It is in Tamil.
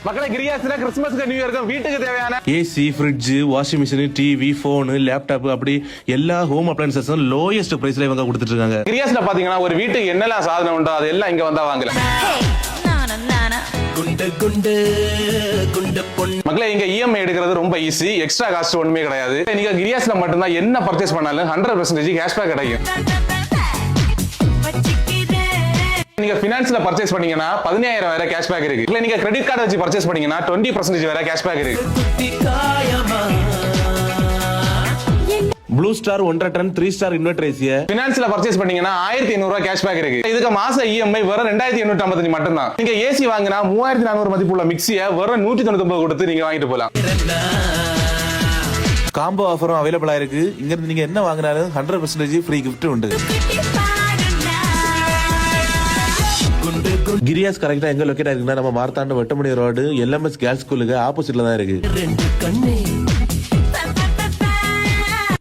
மக்களே கிரியாஸ்ல கிறிஸ்மஸ்க்கு நியூ இயர்க்கு வீட்டுக்கு தேவையான AC, fridge, washing machine, TV, phone, laptop அப்படி எல்லா ஹோம் அப்ளையன்சஸும் லோயஸ்ட் பிரைஸ்ல இவங்க கொடுத்துட்டு இருக்காங்க. கிரியாஸ்ல பாத்தீங்கன்னா ஒரு வீட்டுக்கு என்னெல்லாம் சாதனம் உண்டோ அது எல்லாம் இங்க வந்தா வாங்கலாம். மக்களே இங்க இஎம்ஐ எடுக்கிறது ரொம்ப ஈஸி, எக்ஸ்ட்ரா காஸ்ட் ஒண்ணுமே கிடையாது. நீங்க கிரியாஸ்ல மட்டும்தான் என்ன பர்ச்சேஸ் பண்ணாலும் 100% கேஷ்பேக் கிடைக்கும். நீங்க பினான்ஸ்ல பர்ச்சேஸ் பண்ணீங்கன்னா 15,000 வரை கேஷ்பேக் இருக்கு. இல்ல நீங்க கிரெடிட் கார்டு வச்சு பர்ச்சேஸ் பண்ணீங்கன்னா 20% வரை கேஷ்பேக் இருக்கு. Blue star 1.5 ton 3 star inverter ஏசிய பினான்ஸ்ல பர்ச்சேஸ் பண்ணீங்கன்னா 1,500 ரூபாய் கேஷ்பேக் இருக்கு. இதுக்கு மாச இஎம்ஐ வெறும் 2,855 மட்டும் தான். நீங்க ஏசி வாங்கினா 3,400 மதிப்புள்ள மிக்சியை வெறும் 199 கொடுத்து நீங்க வாங்கிட்டு போலாம். காம்போ ஆஃபரும் அவைலபிளா இருக்கு. இங்க இருந்து நீங்க என்ன வாங்கினாலும் 100% ஃப்ரீ கிஃப்ட் உண்டு. கிரியாஸ் கரெக்டா எங்க லொகேட் ஆயிருக்குன்னா நம்ம மார்த்தாண்ட வெட்டமணி ரோடு LMS கேர்ள்ஸ் ஸ்கூலுக்கு ஆப்போசிட்ல தான் இருக்கு.